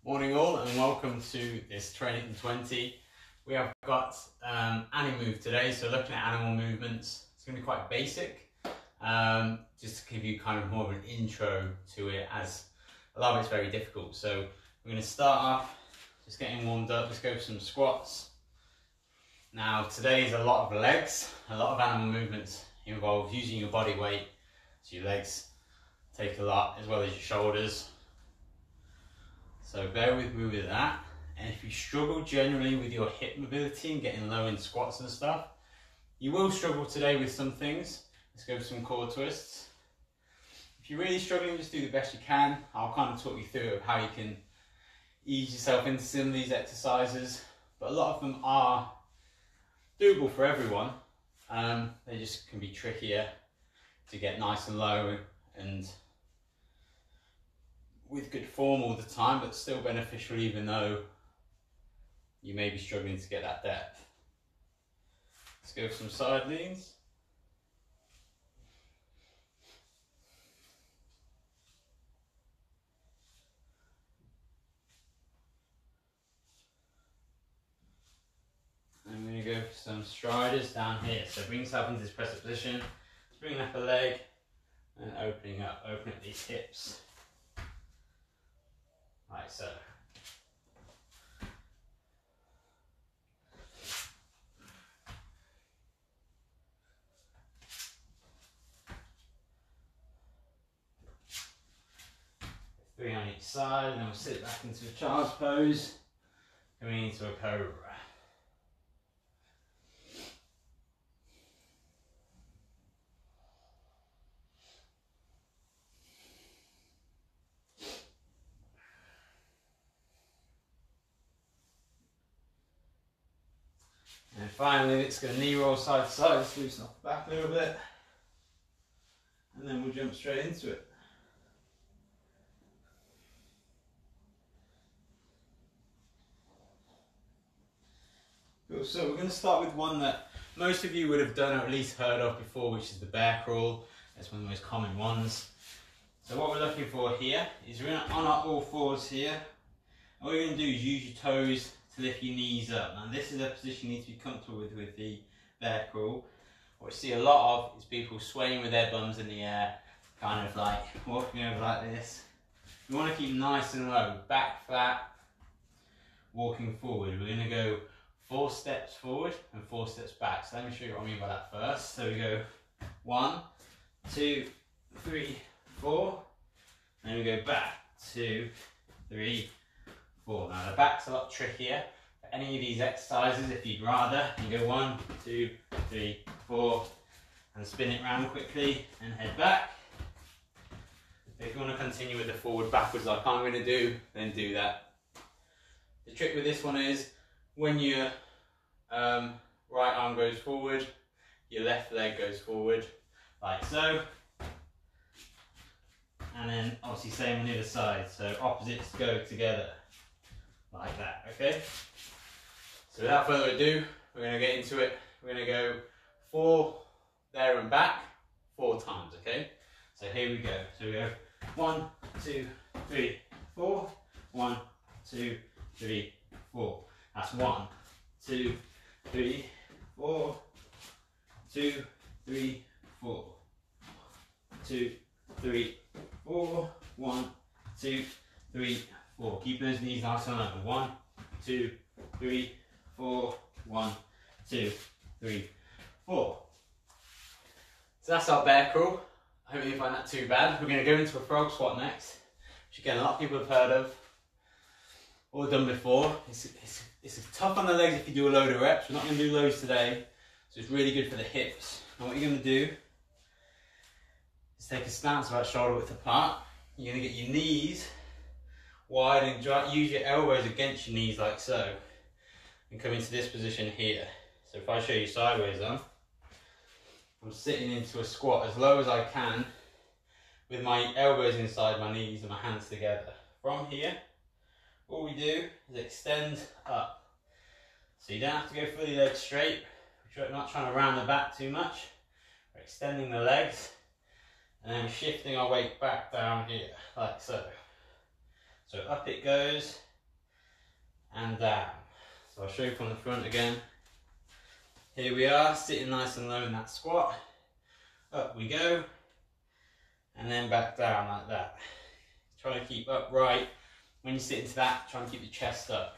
Morning all, and welcome to this training 20. We have got Animove today, so looking at animal movements. It's going to be quite basic, just to give you kind of more of an intro to it, as a lot of it's very difficult. So we're going to start off just getting warmed up. Let's go for some squats. Now today is a lot of legs. A lot of animal movements involve using your body weight, so your legs take a lot, as well as your shoulders. So bear with me with that. And if you struggle generally with your hip mobility and getting low in squats and stuff, you will struggle today with some things. Let's go for some core twists. If you're really struggling, just do the best you can. I'll kind of talk you through how you can ease yourself into some of these exercises, but a lot of them are doable for everyone. They just can be trickier to get nice and low and with good form all the time, but still beneficial even though you may be struggling to get that depth. Let's go for some side leans. I'm going to go for some striders down here. So bring yourself into this press-up position, just bring up a leg and open up these hips. Like so. Three on each side, and then we'll sit back into a child's pose, coming into a cobra. And finally, it's going to knee roll side to side, just loosen off the back a little bit, and then we'll jump straight into it. Cool. So we're going to start with one that most of you would have done or at least heard of before, which is the bear crawl. That's one of the most common ones. So what we're looking for here is we're on our all fours here. All you're going to do is use your toes to lift your knees up. Now this is a position you need to be comfortable with the bear crawl. What you see a lot of is people swaying with their bums in the air, kind of like walking over like this. You want to keep nice and low, back flat, walking forward. We're going to go 4 steps forward and 4 steps back. So let me show you what I mean by that first. So we go 1, 2, 3, 4, and then we go back 2, 3, 4. Now the back's a lot trickier for any of these exercises. If you'd rather, you go 1, 2, 3, 4, and spin it round quickly and head back. If you want to continue with the forward backwards like I'm going to do, then do that. The trick with this one is when your right arm goes forward, your left leg goes forward, like so. And then obviously same on the other side, so opposites go together. Like that, okay? So without further ado, we're going to get into it. We're going to go 4 there and back 4 times, okay? So here we go. So we go 1, 2, 3, 4. 1, 2, 3, 4. That's 1, 2, 3, 4. 2, 3, 4. 2, 3, 4. 1, 2, 3, 4. Keep those knees nice and level. 1, 2, 3, 4. 1, 2, 3, 4. So that's our bear crawl. I hope you didn't find that too bad. We're going to go into a frog squat next, which again a lot of people have heard of or done before. It's tough on the legs if you do a load of reps. We're not going to do loads today, so it's really good for the hips. And what you're going to do is take a stance about shoulder width apart. You're going to get your knees wide and use your elbows against your knees like so, and come into this position here. So if I show you sideways on, I'm sitting into a squat as low as I can with my elbows inside my knees and my hands together. From here, all we do is extend up. So you don't have to go fully legs straight. We're not trying to round the back too much. We're extending the legs and then shifting our weight back down here, like so. So up it goes, and down. So I'll show you from the front again. Here we are, sitting nice and low in that squat. Up we go, and then back down like that. Try to keep upright. When you sit into that, try and keep the chest up.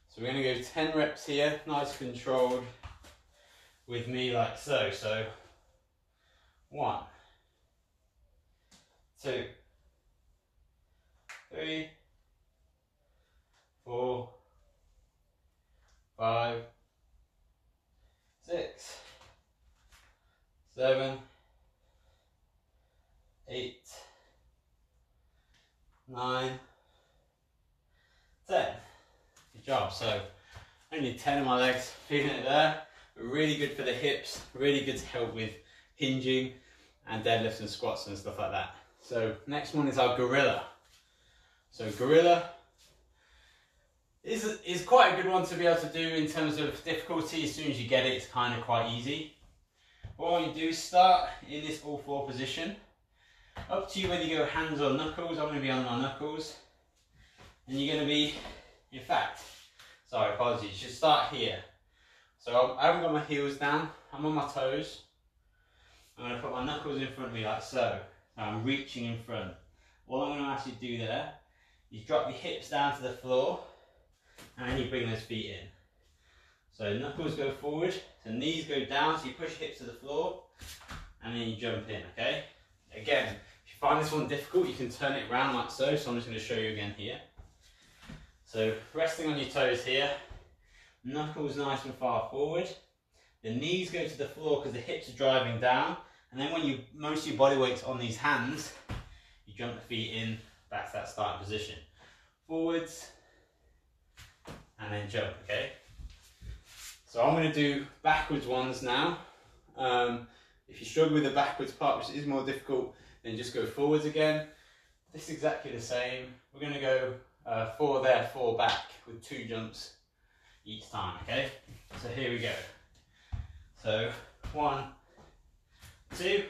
So we're going to go 10 reps here, nice controlled, with me like so. So 1, 2, 3, 4, 5, 6, 7, 8, 9, 10. Good job. So only 10 of my legs, feeling it there, but really good for the hips, really good to help with hinging and deadlifts and squats and stuff like that. So next one is our gorilla. So gorilla is quite a good one to be able to do in terms of difficulty. As soon as you get it, it's kind of quite easy. What you do is start in this all four position. Up to you whether you go hands or knuckles. I'm going to be on my knuckles. And you're going to be, in fact, sorry, apologies, you should start here. So I haven't got my heels down, I'm on my toes. I'm going to put my knuckles in front of me like so. So I'm reaching in front. All I'm going to actually do there is drop your hips down to the floor and then you bring those feet in. So knuckles go forward, so knees go down, so you push hips to the floor and then you jump in, okay? Again, if you find this one difficult, you can turn it around like so. So I'm just going to show you again here. So resting on your toes here, knuckles nice and far forward. The knees go to the floor because the hips are driving down. And then when most of your body weight's on these hands, you jump the feet in, back to that starting position. Forwards, and then jump, okay? So I'm going to do backwards ones now. If you struggle with the backwards part, which is more difficult, then just go forwards again. This is exactly the same. We're going to go 4 there, 4 back with 2 jumps each time, okay? So here we go. So 1, 2,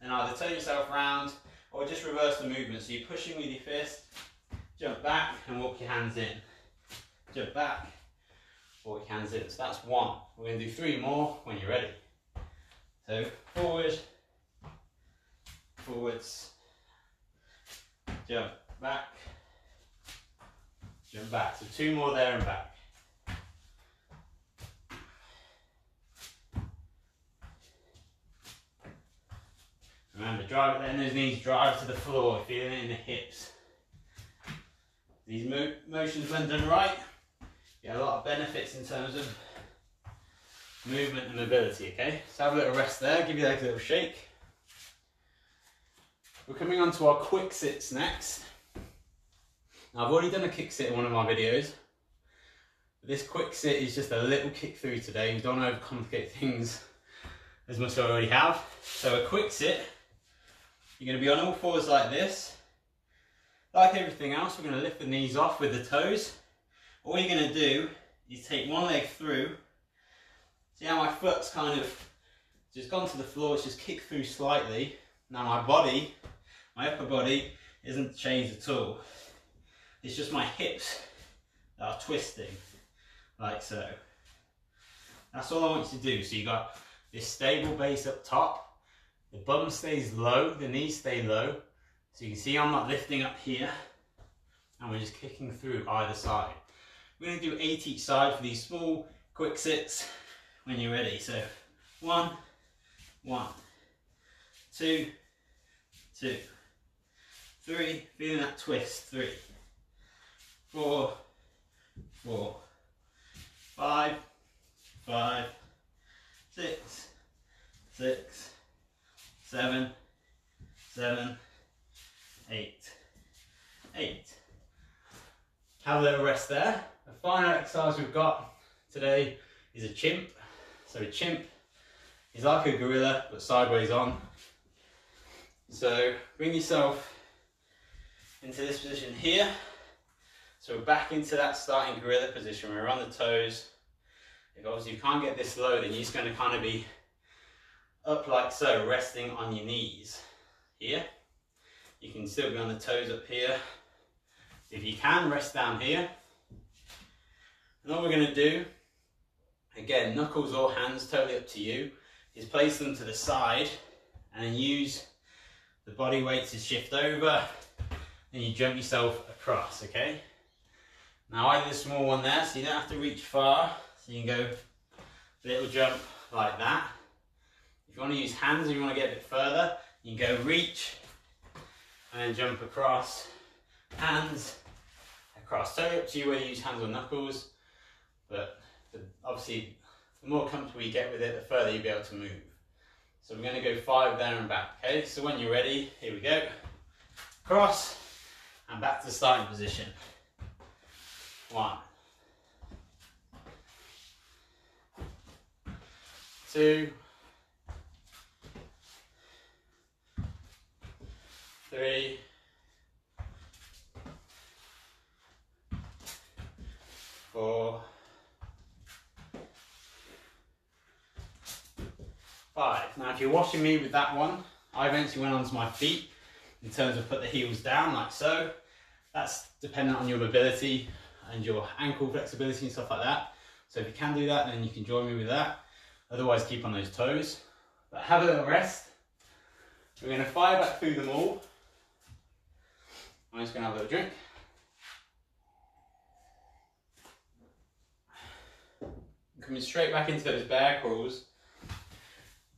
then either turn yourself around or just reverse the movement. So you're pushing with your fist, jump back and walk your hands in. Jump back, walk your hands in. So that's 1. We're going to do 3 more when you're ready. So forward, forwards, jump back, jump back. So 2 more there and back. Remember, drive, letting those knees drive to the floor, feeling it in the hips. These motions, when done right, you get a lot of benefits in terms of movement and mobility, okay? So have a little rest there, give your legs a little shake. We're coming on to our quick sits next. Now I've already done a kick sit in one of my videos. This quick sit is just a little kick through today. We don't want to overcomplicate things as much as I already have. So a quick sit, you're going to be on all fours like this. Like everything else, we're going to lift the knees off with the toes. All you're going to do is take one leg through. See how my foot's kind of just gone to the floor, it's just kicked through slightly. Now my body, my upper body, isn't changed at all. It's just my hips that are twisting, like so. That's all I want you to do. So you got this stable base up top, the bum stays low, the knees stay low. So you can see I'm not lifting up here, and we're just kicking through either side. We're going to do 8 each side for these small, quick sits when you're ready. So 1, 1, 2, 2, 3, feeling that twist, 3, 4, 4, 5, 5, 6, 6, 7, 7, 8, 8. Have a little rest there. The final exercise we've got today is a chimp. So a chimp is like a gorilla but sideways on. So bring yourself into this position here. So we're back into that starting gorilla position. We're on the toes. If obviously you can't get this low, then you're just going to kind of be up like so, resting on your knees here. You can still be on the toes up here. If you can, rest down here. And all we're going to do, again, knuckles or hands, totally up to you, is place them to the side and then use the body weight to shift over and you jump yourself across, okay? Now I did a small one there, so you don't have to reach far, so you can go a little jump like that. If you want to use hands, if you want to get a bit further, you can go reach and then jump across, hands, across. Totally up to you whether you use hands or knuckles, but obviously the more comfortable you get with it, the further you'll be able to move. So we're going to go 5 there and back, okay? So when you're ready, here we go. Cross and back to the starting position. 1, 2, 3, 4, 5. Now if you're watching me with that one, I eventually went onto my feet in terms of put the heels down like so. That's dependent on your mobility and your ankle flexibility and stuff like that. So if you can do that, then you can join me with that. Otherwise keep on those toes. But have a little rest. We're going to fire back through them all. I'm just going to have a little drink. Coming straight back into those bear crawls.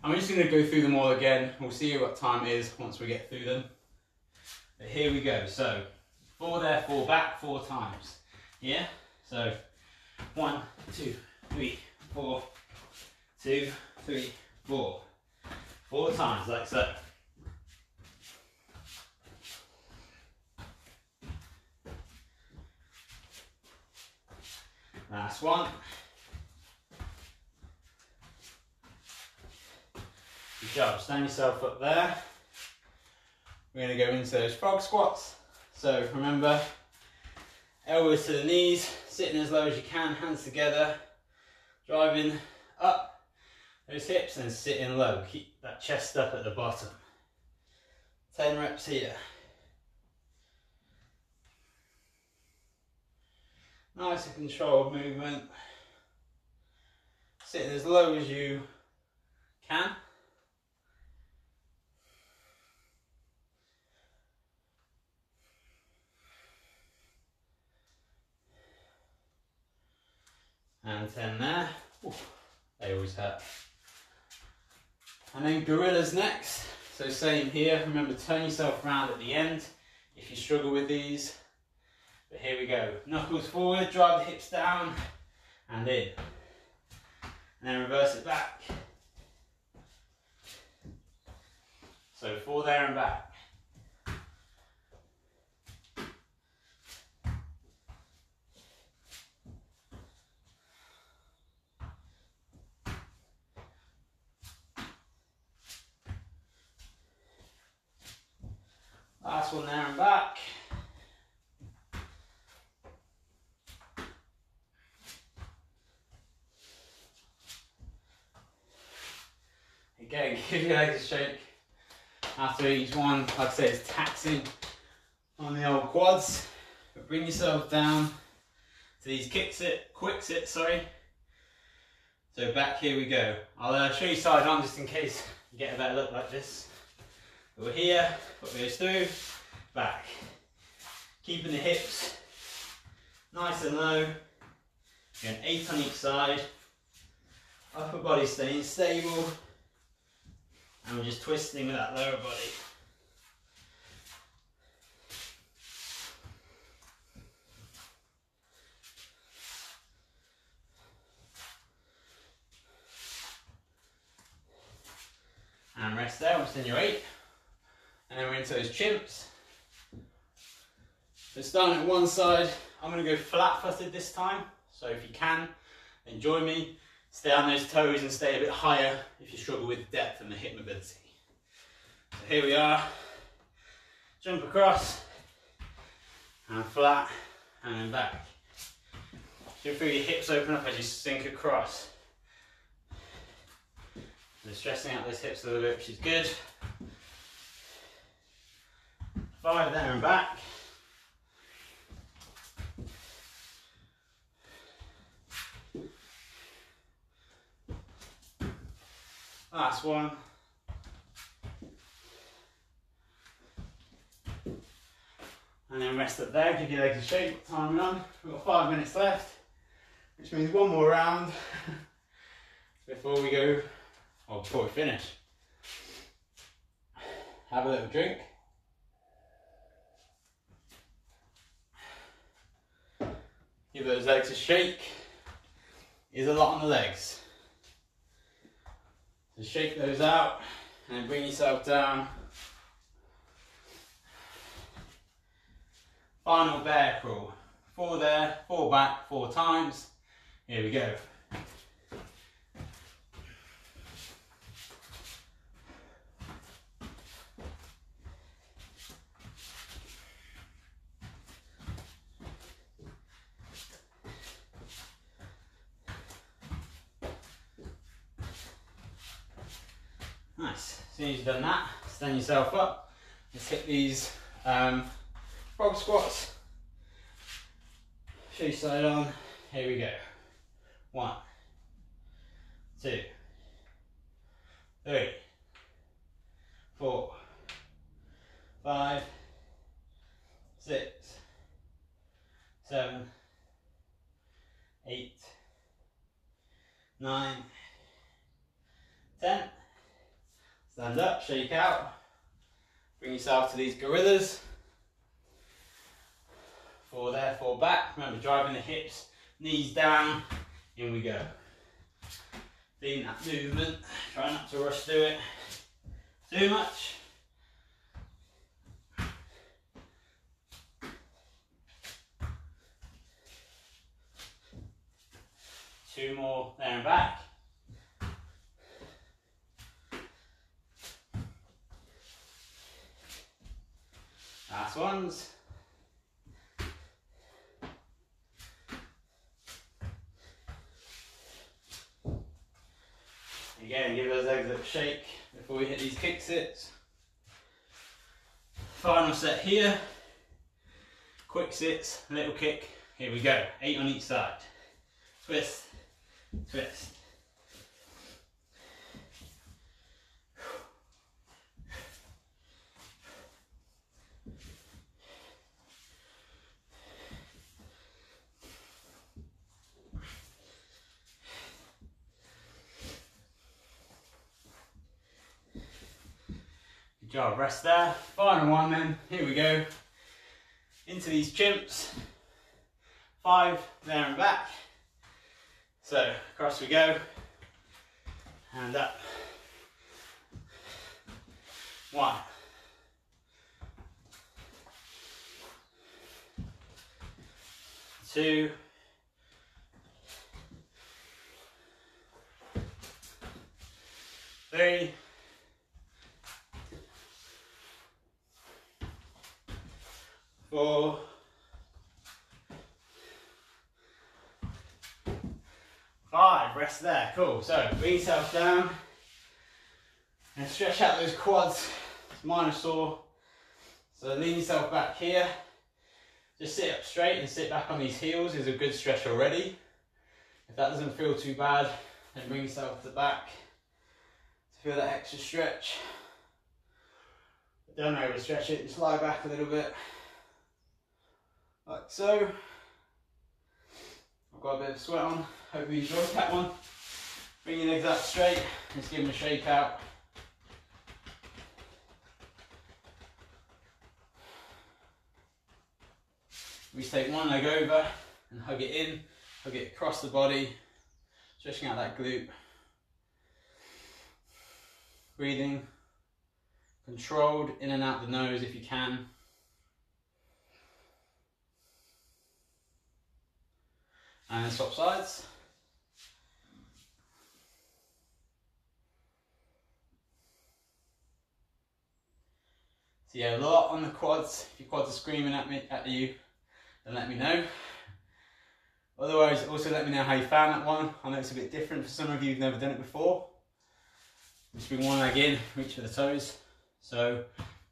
I'm just going to go through them all again. We'll see what time it is once we get through them. But here we go. So 4 there, 4 back, 4 times. Yeah? So 1, 2, 3, 4, 2, 3, 4. 4 times like so. Last one. Good job. Stand yourself up there. We're going to go into those frog squats. So remember, elbows to the knees, sitting as low as you can, hands together, driving up those hips and sitting low. Keep that chest up at the bottom. 10 reps here. Nice and controlled movement. Sitting as low as you can. And 10 there. Ooh, they always hurt. And then gorillas next. So same here. Remember, turn yourself around at the end if you struggle with these. But here we go. Knuckles forward, drive the hips down and in. And then reverse it back. So 4 there and back. Last one there and back. Again, give your legs a shake after each one. Like I say, it's taxing on the old quads. But bring yourself down to these quick sit, sorry. So back, here we go. I'll show you side on just in case you get a better look like this. But we're here, foot goes through, back. Keeping the hips nice and low. Again, 8 on each side. Upper body staying stable. And we're just twisting with that lower body. And rest there, almost in your 8. And then we're into those chimps. So starting at one side, I'm going to go flat-footed this time. So if you can, then join me. Stay on those toes and stay a bit higher if you struggle with depth and the hip mobility. So here we are. Jump across and flat and then back. You feel your hips open up as you sink across. So stressing out those hips a little bit, which is good. 5 there and back. Last one. And then rest up there, give your legs a shake. What time are we on? We've got 5 minutes left, which means one more round before we go, or before we finish. Have a little drink. Give those legs a shake. Is a lot on the legs. So shake those out and then bring yourself down. Final bear crawl. 4 there, 4 back, 4 times. Here we go. Nice. As soon as you've done that, stand yourself up. Let's hit these frog squats. Shoe side on. Here we go. 1, 2, 3, 4, 5, 6, 7, 8, 9, 10. Stand up, shake out. Bring yourself to these gorillas. 4 there, 4 back. Remember, driving the hips, knees down. In we go. Feeling that movement. Try not to rush through it too much. Two more there and back. Last ones. Again, give those legs a shake before we hit these kick sits. Final set here. Quick sits, little kick. Here we go. 8 on each side. Twist, twist. Good job, rest there. Final one then, here we go. Into these chimps. 5 there and back. So, across we go. Hand up. 1. 2. 3. 4. 5. Rest there. Cool. So bring yourself down and stretch out those quads. It's minor sore. So lean yourself back here. Just sit up straight and sit back on these heels is a good stretch already. If that doesn't feel too bad, then bring yourself to the back to feel that extra stretch. But don't overstretch it. Just lie back a little bit. Like so. I've got a bit of sweat on. Hope you enjoyed that one. Bring your legs up straight. Just give them a shake out. We just take one leg over and hug it in. Hug it across the body. Stretching out that glute. Breathing. Controlled in and out the nose if you can. And then swap sides. So yeah, a lot on the quads. If your quads are screaming at you, then let me know. Otherwise, also let me know how you found that one. I know it's a bit different for some of you who've never done it before. Just bring one leg in, reach for the toes. So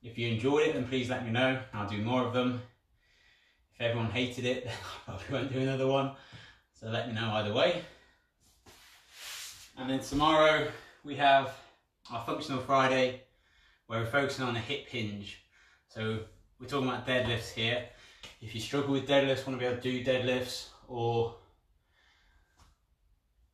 if you enjoyed it, then please let me know. I'll do more of them. If everyone hated it, then I probably won't do another one. So let me know either way. And then tomorrow we have our Functional Friday, where we're focusing on a hip hinge. So we're talking about deadlifts here. If you struggle with deadlifts, want to be able to do deadlifts, or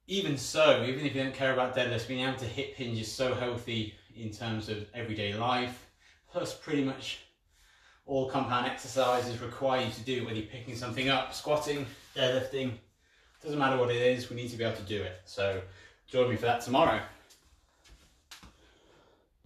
even if you don't care about deadlifts, being able to hip hinge is so healthy in terms of everyday life. Plus pretty much all compound exercises require you to do, whether you're picking something up, squatting, deadlifting, doesn't matter what it is, we need to be able to do it. So join me for that tomorrow.